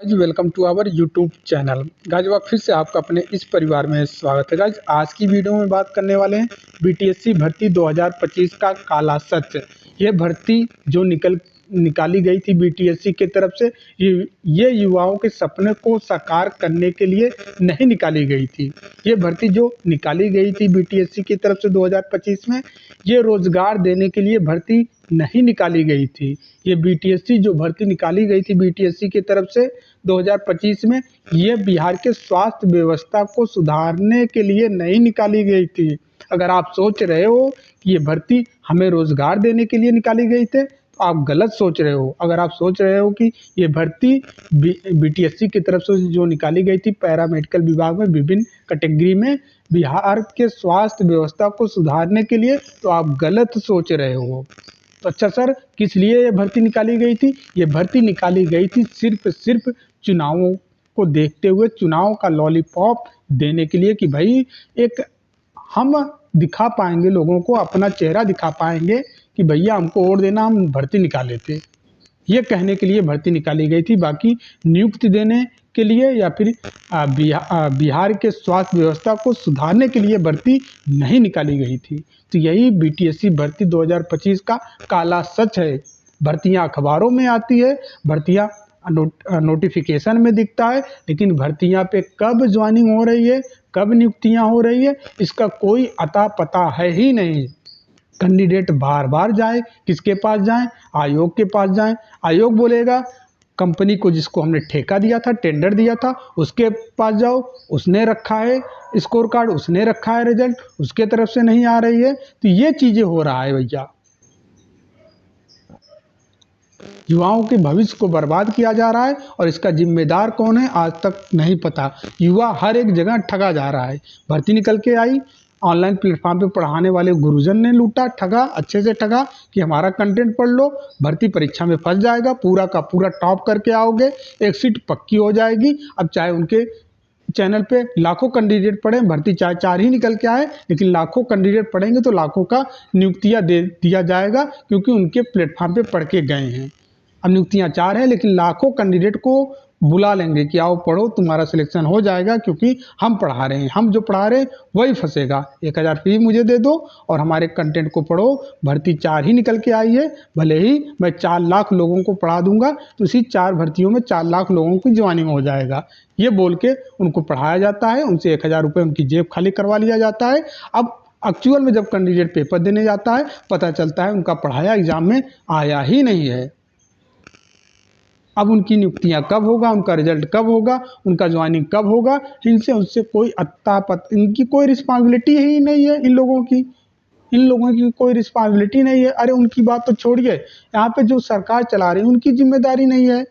Guys welcome to our YouTube channel. Guys एक बार फिर से आपका अपने इस परिवार में स्वागत है। गाइज आज की वीडियो में बात करने वाले हैं बीटीएससी भर्ती 2025 का काला सच। ये भर्ती जो निकाली गई थी बीटीएससी की तरफ से, ये युवाओं के सपने को साकार करने के लिए नहीं निकाली गई थी। ये भर्ती जो निकाली गई थी बीटीएससी की तरफ से 2025 में, ये रोजगार देने के लिए भर्ती नहीं निकाली गई थी। ये बीटीएससी जो भर्ती निकाली गई थी बीटीएससी की तरफ से 2025 में, ये बिहार के स्वास्थ्य व्यवस्था को सुधारने के लिए नहीं निकाली गई थी। अगर आप सोच रहे हो कि ये भर्ती हमें रोजगार देने के लिए निकाली गई थी, तो आप गलत सोच रहे हो। अगर आप सोच रहे हो कि ये भर्ती बीटीएससी की तरफ से जो निकाली गई थी पैरामेडिकल विभाग में विभिन्न कैटेगरी में बिहार के स्वास्थ्य व्यवस्था को सुधारने के लिए, तो आप गलत सोच रहे हो। तो अच्छा सर, किस लिए ये भर्ती निकाली गई थी? ये भर्ती निकाली गई थी सिर्फ चुनावों को देखते हुए, चुनाव का लॉलीपॉप देने के लिए कि भाई एक हम दिखा पाएंगे लोगों को, अपना चेहरा दिखा पाएंगे कि भैया हमको वोट देना, हम भर्ती निकाले थे। ये कहने के लिए भर्ती निकाली गई थी। बाकी नियुक्ति देने के लिए या फिर बिहार के स्वास्थ्य व्यवस्था को सुधारने के लिए भर्ती नहीं निकाली गई थी। तो यही बीटीएससी भर्ती 2025 का काला सच है। भर्तियां अखबारों में आती है, भर्तियां नोटिफिकेशन में दिखता है, लेकिन भर्तियां पे कब ज्वाइनिंग हो रही है, कब नियुक्तियां हो रही है, इसका कोई अता पता है ही नहीं। कैंडिडेट बार बार जाए, किसके पास जाएं? आयोग के पास जाएं। आयोग बोलेगा कंपनी को जिसको हमने ठेका दिया था, टेंडर दिया था, उसके पास जाओ, उसने रखा है स्कोर कार्ड, उसने रखा है रिजल्ट, उसके तरफ से नहीं आ रही है। तो ये चीजें हो रहा है भैया। युवाओं के भविष्य को बर्बाद किया जा रहा है और इसका जिम्मेदार कौन है आज तक नहीं पता। युवा हर एक जगह ठगा जा रहा है। भर्ती निकल के आई, ऑनलाइन प्लेटफॉर्म पे पढ़ाने वाले गुरुजन ने लूटा, ठगा, अच्छे से ठगा कि हमारा कंटेंट पढ़ लो, भर्ती परीक्षा में फंस जाएगा, पूरा का पूरा टॉप करके आओगे, एक सीट पक्की हो जाएगी। अब चाहे उनके चैनल पे लाखों कैंडिडेट पढ़े, भर्ती चाहे 4 ही निकल के आए, लेकिन लाखों कैंडिडेट पढ़ेंगे तो लाखों का नियुक्तियां दे दिया जाएगा, क्योंकि उनके प्लेटफॉर्म पे पढ़ के गए हैं। अब नियुक्तियां 4 हैं, लेकिन लाखों कैंडिडेट को बुला लेंगे कि आओ पढ़ो, तुम्हारा सिलेक्शन हो जाएगा, क्योंकि हम पढ़ा रहे हैं, हम जो पढ़ा रहे हैं वही फंसेगा। 1000 फी मुझे दे दो और हमारे कंटेंट को पढ़ो। भर्ती 4 ही निकल के आई है, भले ही मैं 4 लाख लोगों को पढ़ा दूंगा, तो इसी 4 भर्तियों में 4 लाख लोगों की ज्वाइनिंग हो जाएगा। ये बोल के उनको पढ़ाया जाता है, उनसे 1000 रुपये उनकी जेब खाली करवा लिया जाता है। अब एक्चुअल में जब कैंडिडेट पेपर देने जाता है, पता चलता है उनका पढ़ाया एग्जाम में आया ही नहीं है। अब उनकी नियुक्तियां कब होगा, उनका रिजल्ट कब होगा, उनका ज्वाइनिंग कब होगा, इनसे उनसे कोई इनकी कोई रिस्पॉन्सिबिलिटी ही नहीं है। इन लोगों की कोई रिस्पॉन्सिबिलिटी नहीं है। अरे उनकी बात तो छोड़िए, यहाँ पे जो सरकार चला रही है उनकी जिम्मेदारी नहीं है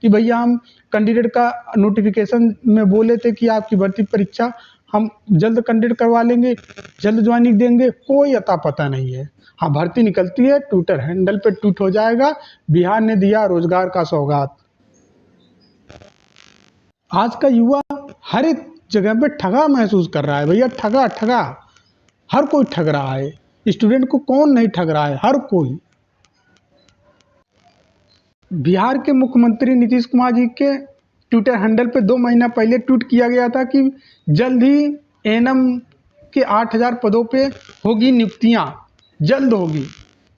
कि भैया हम कैंडिडेट का नोटिफिकेशन में बोले थे कि आपकी भर्ती परीक्षा हम जल्द कैंडिडेट करवा लेंगे, जल्द ज्वाइनिंग देंगे, कोई अता पता नहीं है। हाँ, भर्ती निकलती है, ट्विटर हैंडल पे ट्वीट हो जाएगा, बिहार ने दिया रोजगार का सौगात। आज का युवा हर एक जगह पे ठगा महसूस कर रहा है भैया, ठगा हर कोई ठग रहा है। स्टूडेंट को कौन नहीं ठग रहा है, हर कोई। बिहार के मुख्यमंत्री नीतीश कुमार जी के ट्विटर हैंडल पे 2 महीना पहले ट्वीट किया गया था कि जल्द ही एएनएम के 8000 पदों पे होगी नियुक्तियां, जल्द होगी।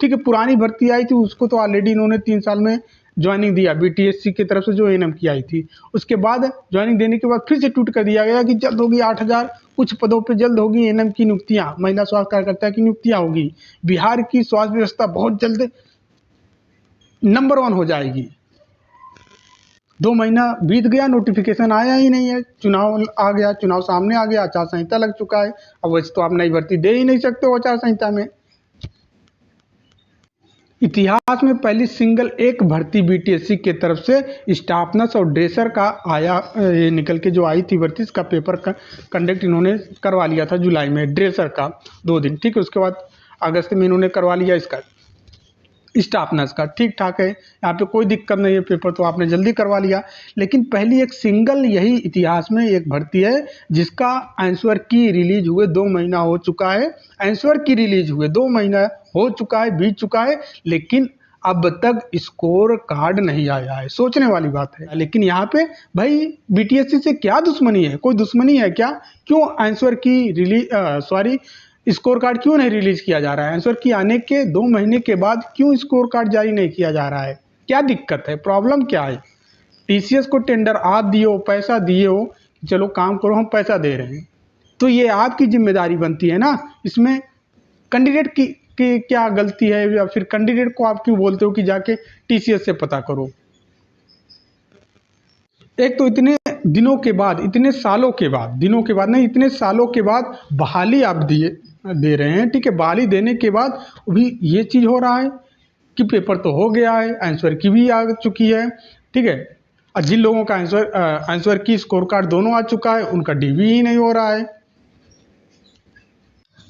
ठीक है, पुरानी भर्ती आई थी उसको तो ऑलरेडी इन्होंने 3 साल में ज्वाइनिंग दिया, बीटीएससी की तरफ से जो एएनएम की आई थी। उसके बाद ज्वाइनिंग देने के बाद फिर से ट्वीट कर दिया गया कि जल्द होगी 8000 कुछ पदों पे जल्द होगी एएनएम की नियुक्तियां, महिला स्वास्थ्य कार्यकर्ता की नियुक्तियां होगी। बिहार की स्वास्थ्य व्यवस्था बहुत जल्द नंबर 1 हो जाएगी। 2 महीना बीत गया, नोटिफिकेशन आया ही नहीं है। चुनाव आ गया, चुनाव सामने आ गया, आचार संहिता लग चुका है। अब वैसे तो आप नई भर्ती दे ही नहीं सकते हो आचार संहिता में। इतिहास में पहली सिंगल एक भर्ती बीटीएससी के तरफ से स्टाफ नर्स और ड्रेसर का आया, ये निकल के जो आई थी भर्ती, इसका पेपर कंडक्ट इन्होंने करवा लिया था जुलाई में, ड्रेसर का 2 दिन। ठीक है, उसके बाद अगस्त में इन्होंने करवा लिया इसका स्टाफ नर्स का। ठीक ठाक है, यहाँ पे कोई दिक्कत नहीं है, पेपर तो आपने जल्दी करवा लिया। लेकिन पहली एक सिंगल यही इतिहास में एक भर्ती है जिसका आंसर की रिलीज हुए 2 महीना हो चुका है। आंसर की रिलीज हुए 2 महीना हो चुका है, बीत चुका है, लेकिन अब तक स्कोर कार्ड नहीं आया है। सोचने वाली बात है। लेकिन यहाँ पे भाई बीटीएससी से क्या दुश्मनी है? कोई दुश्मनी है क्या? क्यों आंसर की स्कोर कार्ड क्यों नहीं रिलीज किया जा रहा है? आंसर की आने के 2 महीने के बाद क्यों स्कोर कार्ड जारी नहीं किया जा रहा है? क्या दिक्कत है? प्रॉब्लम क्या है? टीसीएस को टेंडर आप दिए हो, पैसा दिए हो, चलो काम करो, हम पैसा दे रहे हैं, तो ये आपकी जिम्मेदारी बनती है ना। इसमें कैंडिडेट की क्या गलती है? या फिर कैंडिडेट को आप क्यों बोलते हो कि जाके टीसीएस से पता करो? एक तो इतने दिनों के बाद, इतने सालों के बाद, दिनों के बाद नहीं, इतने सालों के बाद बहाली आप दे रहे हैं, ठीक है। बहाली देने के बाद भी ये चीज़ हो रहा है कि पेपर तो हो गया है, आंसर की भी आ चुकी है, ठीक है। और जिन लोगों का आंसर की स्कोर कार्ड दोनों आ चुका है, उनका डीवी ही नहीं हो रहा है।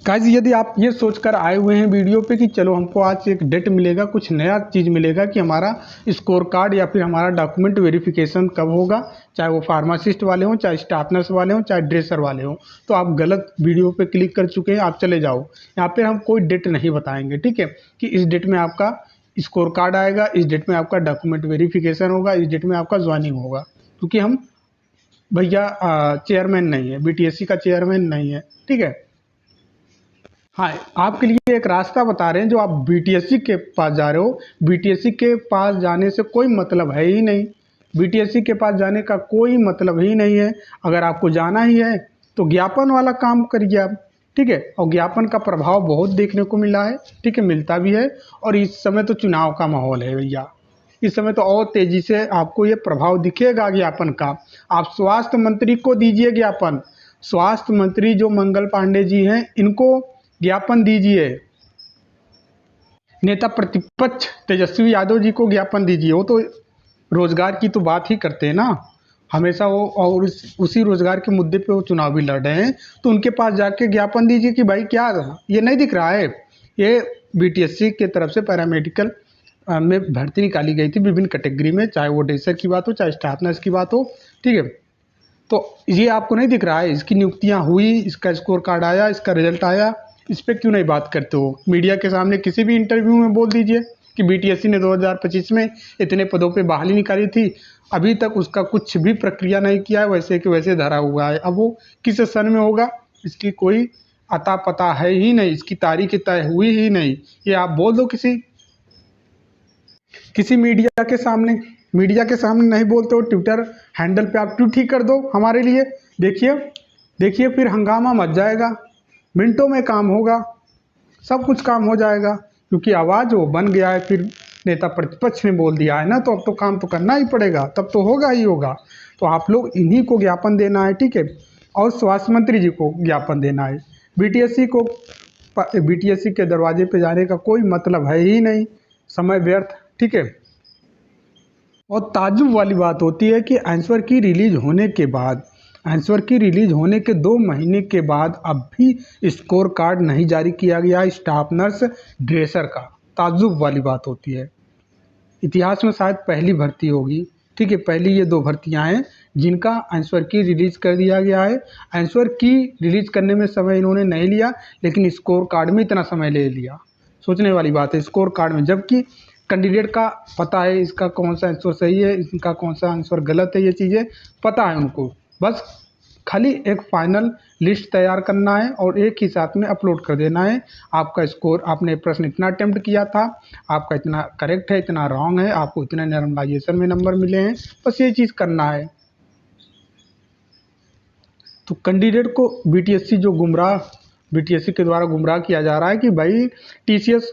गाइस, यदि आप ये सोचकर आए हुए हैं वीडियो पे कि चलो हमको आज एक डेट मिलेगा, कुछ नया चीज़ मिलेगा कि हमारा स्कोर कार्ड या फिर हमारा डॉक्यूमेंट वेरिफिकेशन कब होगा, चाहे वो फार्मासिस्ट वाले हों, चाहे स्टाफ नर्स वाले हों, चाहे ड्रेसर वाले हों, तो आप गलत वीडियो पे क्लिक कर चुके हैं। आप चले जाओ, यहाँ पर हम कोई डेट नहीं बताएंगे, ठीक है, कि इस डेट में आपका स्कोर कार्ड आएगा, इस डेट में आपका डॉक्यूमेंट वेरिफिकेशन होगा, इस डेट में आपका ज्वाइनिंग होगा, क्योंकि हम भैया चेयरमैन नहीं है, बीटीएससी का चेयरमैन नहीं है, ठीक है। हाँ, आपके लिए एक रास्ता बता रहे हैं। जो आप बीटीएससी के पास जा रहे हो, बीटीएससी के पास जाने से कोई मतलब है ही नहीं। बीटीएससी के पास जाने का कोई मतलब ही नहीं है। अगर आपको जाना ही है तो ज्ञापन वाला काम करिए आप, ठीक है। और ज्ञापन का प्रभाव बहुत देखने को मिला है, ठीक है, मिलता भी है। और इस समय तो चुनाव का माहौल है भैया, इस समय तो और तेज़ी से आपको ये प्रभाव दिखेगा ज्ञापन का। आप स्वास्थ्य मंत्री को दीजिए ज्ञापन, स्वास्थ्य मंत्री जो मंगल पांडे जी हैं, इनको ज्ञापन दीजिए। नेता प्रतिपक्ष तेजस्वी यादव जी को ज्ञापन दीजिए। वो तो रोजगार की तो बात ही करते हैं ना हमेशा वो, और उसी रोजगार के मुद्दे पे वो चुनाव भी लड़ रहे हैं। तो उनके पास जाके ज्ञापन दीजिए कि भाई क्या ये नहीं दिख रहा है? ये बीटीएससी के तरफ से पैरामेडिकल में भर्ती निकाली गई थी विभिन्न कैटेगरी में, चाहे वो ड्रेसर की बात हो, चाहे स्टाफ नर्स की बात हो, ठीक है। तो ये आपको नहीं दिख रहा है? इसकी नियुक्तियाँ हुई, इसका स्कोर कार्ड आया, इसका रिजल्ट आया, इस पर क्यों नहीं बात करते हो? मीडिया के सामने किसी भी इंटरव्यू में बोल दीजिए कि बीटीएससी ने 2025 में इतने पदों पे बहाली निकाली थी, अभी तक उसका कुछ भी प्रक्रिया नहीं किया है, वैसे कि वैसे धरा हुआ है। अब वो किस सन में होगा, इसकी कोई अता पता है ही नहीं, इसकी तारीख तय हुई ही नहीं। ये आप बोल दो किसी मीडिया के सामने, मीडिया के सामने नहीं बोलते हो, ट्विटर हैंडल पे आप ट्वीट ही कर दो हमारे लिए। देखिए फिर हंगामा मच जाएगा, मिनटों में काम होगा, सब कुछ काम हो जाएगा, क्योंकि आवाज़ वो बन गया है। फिर नेता प्रतिपक्ष ने बोल दिया है ना, तो अब तो काम तो करना ही पड़ेगा, तब तो होगा ही होगा। तो आप लोग इन्हीं को ज्ञापन देना है, ठीक है, और स्वास्थ्य मंत्री जी को ज्ञापन देना है। बीटीएससी के दरवाजे पे जाने का कोई मतलब है ही नहीं, समय व्यर्थ, ठीक है। और ताज्जुब वाली बात होती है कि आंसर की रिलीज होने के बाद, आंसर की रिलीज होने के 2 महीने के बाद अब भी स्कोर कार्ड नहीं जारी किया गया स्टाफ नर्स ड्रेसर का। ताज्जुब वाली बात होती है। इतिहास में शायद पहली भर्ती होगी, ठीक है, पहली ये 2 भर्तियां हैं जिनका आंसर की रिलीज कर दिया गया है। आंसर की रिलीज करने में समय इन्होंने नहीं लिया, लेकिन स्कोर कार्ड में इतना समय ले लिया। सोचने वाली बात है, स्कोर कार्ड में, जबकि कैंडिडेट का पता है इसका कौन सा आंसर सही है, इसका कौन सा आंसर गलत है, ये चीज़ें पता है उनको। बस खाली एक फाइनल लिस्ट तैयार करना है और एक ही साथ में अपलोड कर देना है। आपका स्कोर, आपने प्रश्न इतना अटेम्प्ट किया था, आपका इतना करेक्ट है, इतना रॉन्ग है, आपको इतने नॉर्मलाइजेशन में नंबर मिले हैं, बस ये चीज़ करना है। तो कैंडिडेट को बीटीएससी के द्वारा गुमराह किया जा रहा है कि भाई टीसीएस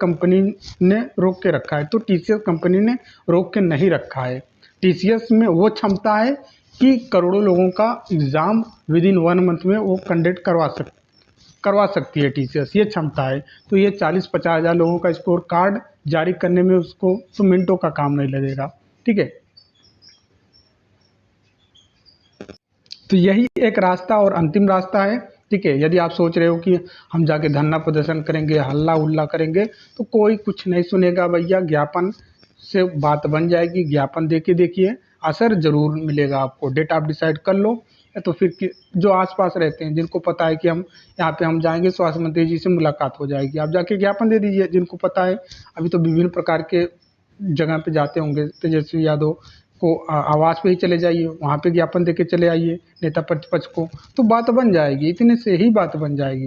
कंपनी ने रोक के रखा है, तो टीसीएस कंपनी ने रोक के नहीं रखा है। टीसीएस में वो क्षमता है कि करोड़ों लोगों का एग्ज़ाम विद इन 1 मंथ में वो कंडक्ट करवा सकती है टीसीएस, ये क्षमता है। तो ये 40-50 हज़ार लोगों का स्कोर कार्ड जारी करने में उसको तो मिनटों का काम नहीं लगेगा, ठीक है। तो यही एक रास्ता और अंतिम रास्ता है, ठीक है। यदि आप सोच रहे हो कि हम जाके धरना प्रदर्शन करेंगे, हल्ला उल्ला करेंगे, तो कोई कुछ नहीं सुनेगा भैया। ज्ञापन से बात बन जाएगी, ज्ञापन दे के देखिए, असर जरूर मिलेगा आपको। डेट आप डिसाइड कर लो या तो फिर जो आसपास रहते हैं, जिनको पता है कि हम यहाँ पे हम जाएंगे, स्वास्थ्य मंत्री जी से मुलाकात हो जाएगी, आप जाके ज्ञापन दे दीजिए। जिनको पता है, अभी तो विभिन्न प्रकार के जगह पे जाते होंगे, तेजस्वी यादव को आवास पे ही चले जाइए, वहाँ पे ज्ञापन दे के चले आइए नेता प्रतिपक्ष को, तो बात बन जाएगी, इतने से ही बात बन जाएगी।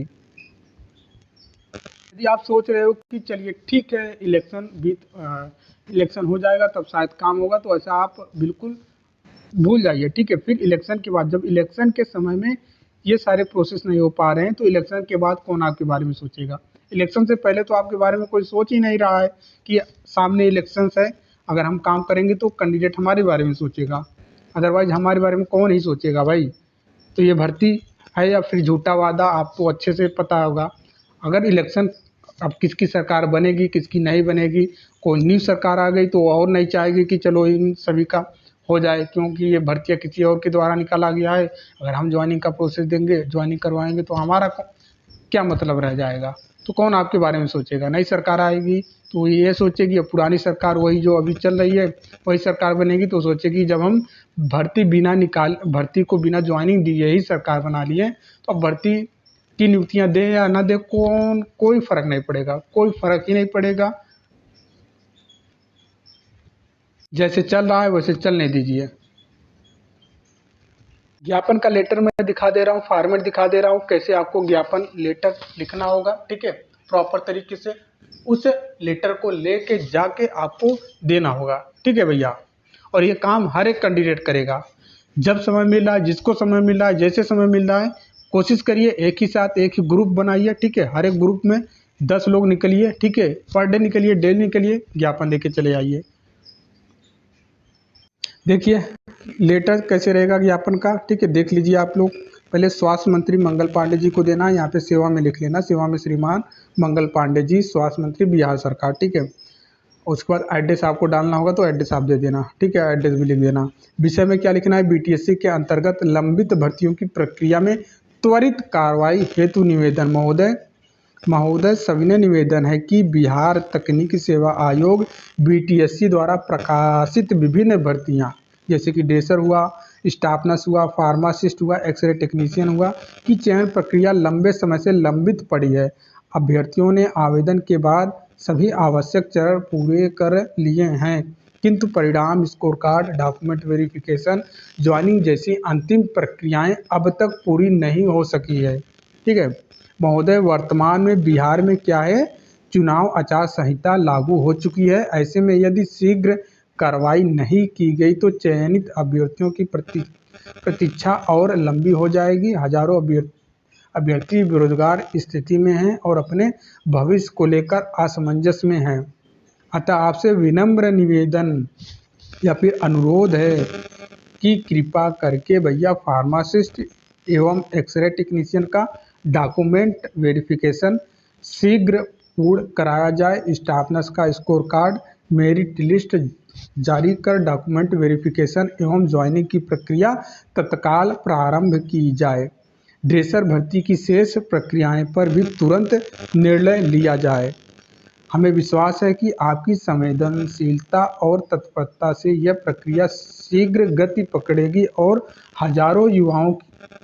यदि आप सोच रहे हो कि चलिए ठीक है, इलेक्शन हो जाएगा तब शायद काम होगा, तो ऐसा आप बिल्कुल भूल जाइए। ठीक है, फिर इलेक्शन के बाद, जब इलेक्शन के समय में ये सारे प्रोसेस नहीं हो पा रहे हैं, तो इलेक्शन के बाद कौन आपके बारे में सोचेगा। इलेक्शन से पहले तो आपके बारे में कोई सोच ही नहीं रहा है कि सामने इलेक्शंस है, अगर हम काम करेंगे तो कैंडिडेट हमारे बारे में सोचेगा, अदरवाइज हमारे बारे में कौन ही सोचेगा भाई। तो ये भर्ती है या फिर झूठा वादा, आपको अच्छे से पता होगा। अगर इलेक्शन, अब किसकी सरकार बनेगी किसकी नहीं बनेगी, कोई न्यू सरकार आ गई तो और नहीं चाहेगी कि चलो इन सभी का हो जाए, क्योंकि ये भर्तियाँ किसी और के द्वारा निकाला गया है। अगर हम ज्वाइनिंग का प्रोसेस देंगे, ज्वाइनिंग करवाएंगे, तो हमारा क्या मतलब रह जाएगा। तो कौन आपके बारे में सोचेगा। नई सरकार आएगी तो ये सोचेगी, अब पुरानी सरकार वही जो अभी चल रही है वही सरकार बनेगी, तो सोचेगी जब हम भर्ती को बिना ज्वाइनिंग दिए ही सरकार बना लिए, तो अब भर्ती की नियुक्तियां दे या ना दे, कोई फर्क नहीं पड़ेगा, कोई फर्क ही नहीं पड़ेगा। जैसे चल रहा है वैसे चलने दीजिए। ज्ञापन का लेटर मैं दिखा दे रहा हूँ, फॉर्मेट दिखा दे रहा हूँ, कैसे आपको ज्ञापन लेटर लिखना होगा। ठीक है, प्रॉपर तरीके से उस लेटर को लेके जाके आपको देना होगा। ठीक है भैया, और ये काम हर एक कैंडिडेट करेगा। जब समय मिल रहा है, जिसको समय मिल रहा है, जैसे समय मिल रहा है, कोशिश करिए एक ही साथ एक ही ग्रुप बनाइए। ठीक है, हर एक ग्रुप में 10 लोग निकलिए। ठीक है, पर डे निकलिए, डेली निकलिए, ज्ञापन देके चले आइए। देखिए लेटर कैसे रहेगा ज्ञापन का। ठीक है, देख लीजिए आप लोग। पहले स्वास्थ्य मंत्री मंगल पांडे जी को देना है, यहाँ पे सेवा में लिख लेना, सेवा में श्रीमान मंगल पांडे जी, स्वास्थ्य मंत्री बिहार सरकार। ठीक है, उसके बाद एड्रेस आपको डालना होगा, तो एड्रेस आप दे देना। ठीक है, एड्रेस भी लिख देना। विषय में क्या लिखना है, बीटीएससी के अंतर्गत लंबित भर्तियों की प्रक्रिया में त्वरित कार्रवाई हेतु निवेदन। महोदय सविनय निवेदन है कि बिहार तकनीकी सेवा आयोग बीटीएससी द्वारा प्रकाशित विभिन्न भर्तियां, जैसे कि ड्रेसर हुआ, स्टाफ नर्स हुआ, फार्मासिस्ट हुआ, एक्सरे टेक्नीशियन हुआ, की चयन प्रक्रिया लंबे समय से लंबित पड़ी है। अभ्यर्थियों ने आवेदन के बाद सभी आवश्यक चरण पूरे कर लिए हैं, किंतु परिणाम, score card, document verification, joining जैसी अंतिम प्रक्रियाएं अब तक पूरी नहीं हो सकी है। ठीक है महोदय, वर्तमान में बिहार में क्या है, चुनाव आचार संहिता लागू हो चुकी है। ऐसे में यदि शीघ्र कार्रवाई नहीं की गई तो चयनित अभ्यर्थियों की प्रतीक्षा और लंबी हो जाएगी। हजारों अभ्यर्थी बेरोजगार स्थिति में हैं और अपने भविष्य को लेकर असमंजस में हैं। अतः आपसे विनम्र निवेदन या फिर अनुरोध है कि कृपा करके भैया फार्मासिस्ट एवं एक्सरे टेक्नीशियन का डॉक्यूमेंट वेरिफिकेशन शीघ्र पूर्ण कराया जाए। स्टाफ नर्स का स्कोर कार्ड, मेरिट लिस्ट जारी कर डॉक्यूमेंट वेरिफिकेशन एवं ज्वाइनिंग की प्रक्रिया तत्काल प्रारंभ की जाए। ड्रेसर भर्ती की शेष प्रक्रियाएं पर भी तुरंत निर्णय लिया जाए। हमें विश्वास है कि आपकी संवेदनशीलता और तत्परता से यह प्रक्रिया शीघ्र गति पकड़ेगी और हजारों युवाओं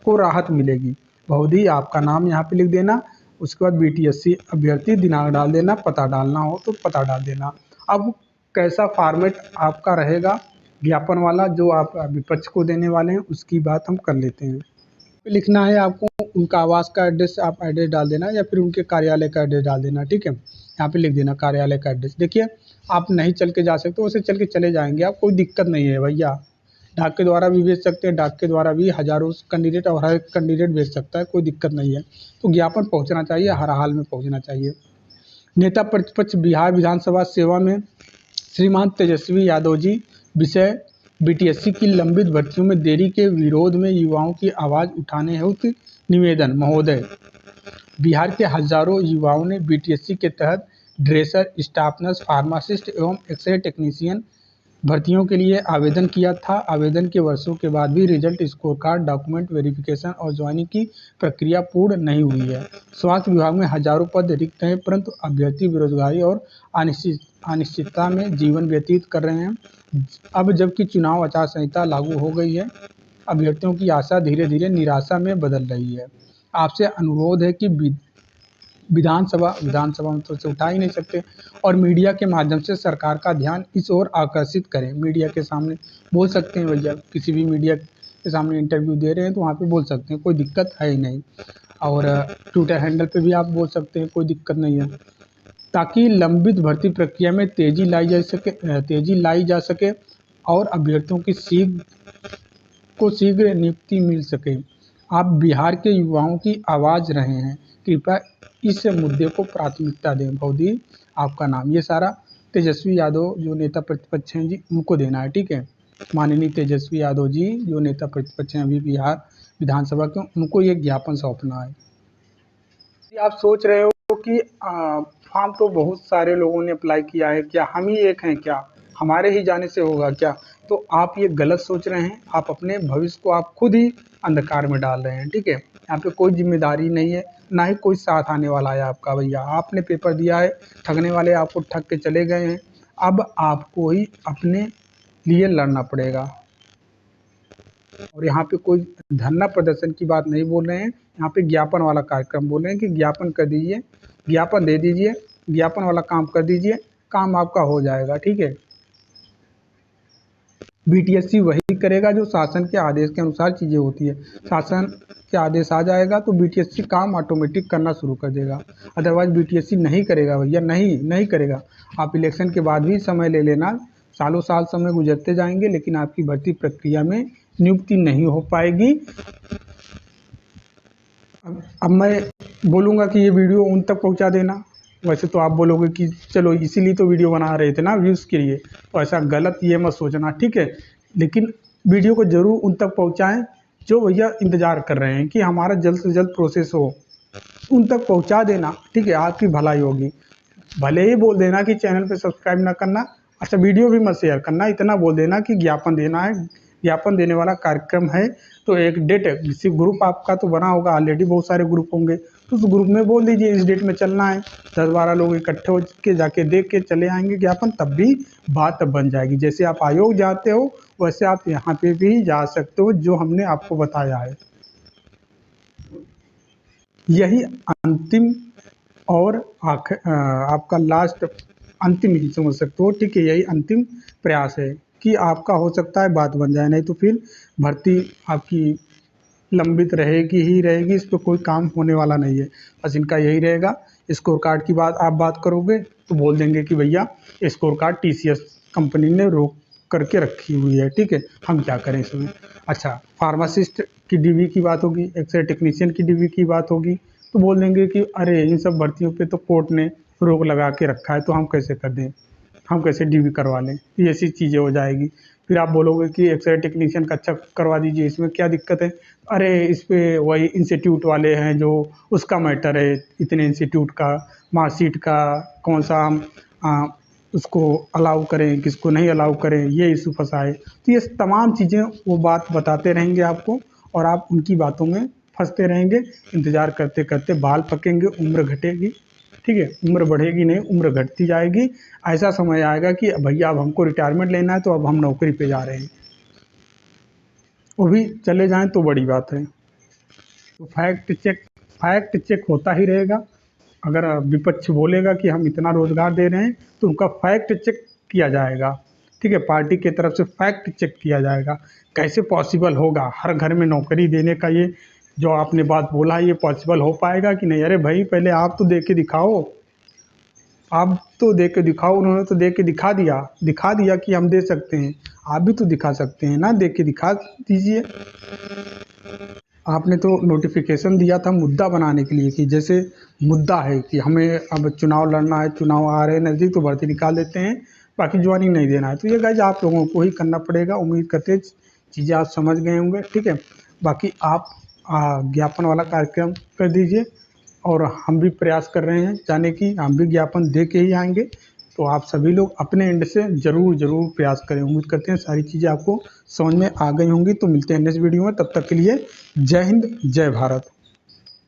को राहत मिलेगी। बहुत ही आपका नाम यहाँ पे लिख देना, उसके बाद बीटीएससी अभ्यर्थी, दिनांक डाल देना, पता डालना हो तो पता डाल देना। अब कैसा फॉर्मेट आपका रहेगा ज्ञापन वाला जो आप विपक्ष को देने वाले हैं, उसकी बात हम कर लेते हैं। लिखना है आपको उनका आवास का एड्रेस, आप एड्रेस डाल देना या फिर उनके कार्यालय का एड्रेस डाल देना। ठीक है, यहाँ पे लिख देना कार्यालय का एड्रेस। देखिए आप नहीं चल के जा सकते, वैसे चल के चले जाएंगे आप, कोई दिक्कत नहीं है भैया। डाक के द्वारा भी भेज सकते हैं, डाक के द्वारा भी हजारों कैंडिडेट और हर एक कैंडिडेट भेज सकता है, कोई दिक्कत नहीं है। तो ज्ञापन पहुँचना चाहिए, हर हाल में पहुँचना चाहिए। नेता प्रतिपक्ष बिहार विधानसभा सेवा में श्रीमान तेजस्वी यादव जी, विषय बीटीएससी की लंबित भर्तियों में देरी के विरोध में युवाओं की आवाज़ उठाने हेतु निवेदन। महोदय, बिहार के हजारों युवाओं ने बीटीएससी के तहत ड्रेसर, स्टाफ नर्स, फार्मासिस्ट एवं एक्सरे टेक्नीशियन भर्तियों के लिए आवेदन किया था। आवेदन के वर्षों के बाद भी result, score card, document verification और ज्वाइनिंग की प्रक्रिया पूर्ण नहीं हुई है। स्वास्थ्य विभाग में हजारों पद रिक्त हैं, परंतु अभ्यर्थी बेरोजगारी और अनिश्चितता में जीवन व्यतीत कर रहे हैं। अब जबकि चुनाव आचार संहिता लागू हो गई है, अभ्यर्थियों की आशा धीरे धीरे निराशा में बदल रही है। आपसे अनुरोध है कि विधानसभा में तो उसे उठा ही नहीं सकते, और मीडिया के माध्यम से सरकार का ध्यान इस ओर आकर्षित करें। मीडिया के सामने बोल सकते हैं भैया, किसी भी मीडिया के सामने इंटरव्यू दे रहे हैं तो वहाँ पे बोल सकते हैं, कोई दिक्कत है ही नहीं। और ट्विटर हैंडल पे भी आप बोल सकते हैं, कोई दिक्कत नहीं है, ताकि लंबित भर्ती प्रक्रिया में तेजी लाई जा सके और अभ्यर्थियों की शीघ्र नियुक्ति मिल सके। आप बिहार के युवाओं की आवाज़ रहे हैं, कृपया इस मुद्दे को प्राथमिकता दें। बहुत आपका नाम, ये सारा तेजस्वी यादव जो नेता प्रतिपक्ष हैं जी, उनको देना है, ठीक है। माननीय तेजस्वी यादव जी जो नेता प्रतिपक्ष हैं अभी बिहार विधानसभा के, उनको ये ज्ञापन सौंपना है। आप सोच रहे हो कि फॉर्म तो बहुत सारे लोगों ने अप्लाई किया है, क्या हम ही एक हैं, क्या हमारे ही जाने से होगा क्या? तो आप ये गलत सोच रहे हैं। आप अपने भविष्य को आप खुद ही अंधकार में डाल रहे हैं, ठीक है। यहाँ पे कोई जिम्मेदारी नहीं है, ना ही कोई साथ आने वाला है आपका। भैया आपने पेपर दिया है, ठगने वाले आपको ठग के चले गए हैं, अब आपको ही अपने लिए लड़ना पड़ेगा। और यहाँ पे कोई धरना प्रदर्शन की बात नहीं बोल रहे हैं, यहाँ पे ज्ञापन वाला कार्यक्रम बोल रहे हैं कि ज्ञापन कर दीजिए, ज्ञापन दे दीजिए, ज्ञापन वाला काम कर दीजिए, काम आपका हो जाएगा, ठीक है। बीटीएससी वही करेगा जो शासन के आदेश के अनुसार चीज़ें होती है। शासन के आदेश आ जाएगा तो बीटीएससी काम ऑटोमेटिक करना शुरू कर देगा। अदरवाइज बीटीएससी नहीं करेगा भैया, नहीं करेगा। आप इलेक्शन के बाद भी समय ले लेना, सालों साल समय गुजरते जाएंगे, लेकिन आपकी भर्ती प्रक्रिया में नियुक्ति नहीं हो पाएगी। अब मैं बोलूँगा कि ये वीडियो उन तक पहुँचा देना। वैसे तो आप बोलोगे कि चलो इसीलिए तो वीडियो बना रहे थे ना, व्यूज़ के लिए, तो ऐसा गलत ये मत सोचना, ठीक है। लेकिन वीडियो को ज़रूर उन तक पहुँचाएँ जो भैया इंतज़ार कर रहे हैं कि हमारा जल्द से जल्द प्रोसेस हो, उन तक पहुँचा देना, ठीक है। आपकी भलाई होगी। भले ही बोल देना कि चैनल पे सब्सक्राइब ना करना, अच्छा वीडियो भी मत शेयर करना, इतना बोल देना कि ज्ञापन देना है, ज्ञापन देने वाला कार्यक्रम है। तो एक डेट, किसी ग्रुप आपका तो बना होगा ऑलरेडी, बहुत सारे ग्रुप होंगे, तो उस ग्रुप में बोल दीजिए इस डेट में चलना है। 10-12 लोग इकट्ठे हो के जाके देख के चले आएंगे ज्ञापन, तब भी बात बन जाएगी। जैसे आप आयोग जाते हो वैसे आप यहाँ पे भी जा सकते हो, जो हमने आपको बताया है। यही अंतिम और आपका लास्ट, अंतिम ही समझ सकते हो, ठीक है। यही अंतिम प्रयास है कि आपका हो सकता है बात बन जाए, नहीं तो फिर भर्ती आपकी लंबित रहेगी ही रहेगी, इस पर कोई काम होने वाला नहीं है। बस इनका यही रहेगा। स्कोर कार्ड की बात करोगे तो बोल देंगे कि भैया स्कोर कार्ड टीसीएस कंपनी ने रोक करके रखी हुई है, ठीक है, हम क्या करें इसमें। अच्छा, फार्मासिस्ट की डीवी की बात होगी, एक्सरे टेक्नीशियन की डीवी की बात होगी, तो बोल देंगे कि अरे इन सब भर्तियों पे तो कोर्ट ने रोक लगा के रखा है, तो हम कैसे कर दें, हम कैसे डीवी करवा लें, ये ऐसी चीज़ें हो जाएगी। फिर आप बोलोगे कि एक्सरे टेक्नीशियन का अच्छा करवा दीजिए, इसमें क्या दिक्कत है। अरे इस पे वही इंस्टीट्यूट वाले हैं जो उसका मैटर है, इतने इंस्टीट्यूट का मार्कशीट का कौन सा हम उसको अलाउ करें, किसको नहीं अलाउ करें, ये इशू फंसा है। तो ये तमाम चीज़ें वो बात बताते रहेंगे आपको, और आप उनकी बातों में फंसते रहेंगे। इंतज़ार करते करते बाल पकेंगे, उम्र घटेगी, ठीक है, उम्र बढ़ेगी नहीं, उम्र घटती जाएगी। ऐसा समय आएगा कि भैया अब हमको रिटायरमेंट लेना है, तो अब हम नौकरी पे जा रहे हैं, वो भी चले जाएं तो बड़ी बात है। तो फैक्ट चेक होता ही रहेगा। अगर विपक्ष बोलेगा कि हम इतना रोज़गार दे रहे हैं, तो उनका फैक्ट चेक किया जाएगा, ठीक है। पार्टी की तरफ से फैक्ट चेक किया जाएगा। कैसे पॉसिबल होगा हर घर में नौकरी देने का, ये जो आपने बात बोला, ये पॉसिबल हो पाएगा कि नहीं? अरे भाई पहले आप तो दे के दिखाओ, आप तो दे के दिखाओ। उन्होंने तो दे के दिखा दिया कि हम दे सकते हैं, आप भी तो दिखा सकते हैं ना, दे के दिखा दीजिए। आपने तो नोटिफिकेशन दिया था मुद्दा बनाने के लिए, कि जैसे मुद्दा है कि हमें अब चुनाव लड़ना है, चुनाव आ रहे हैं नज़दीक, तो भर्ती निकाल देते हैं, बाकी ज्वाइनिंग नहीं देना है। तो ये गाइज आप लोगों को ही करना पड़ेगा। उम्मीद करते चीज़ें आप समझ गए होंगे, ठीक है। बाकी आप ज्ञापन वाला कार्यक्रम कर दीजिए, और हम भी प्रयास कर रहे हैं जाने की, हम भी ज्ञापन दे के ही आएंगे। तो आप सभी लोग अपने एंड से ज़रूर प्रयास करें। उम्मीद करते हैं सारी चीज़ें आपको समझ में आ गई होंगी। तो मिलते हैं नेक्स्ट वीडियो में, तब तक के लिए जय हिंद, जय भारत।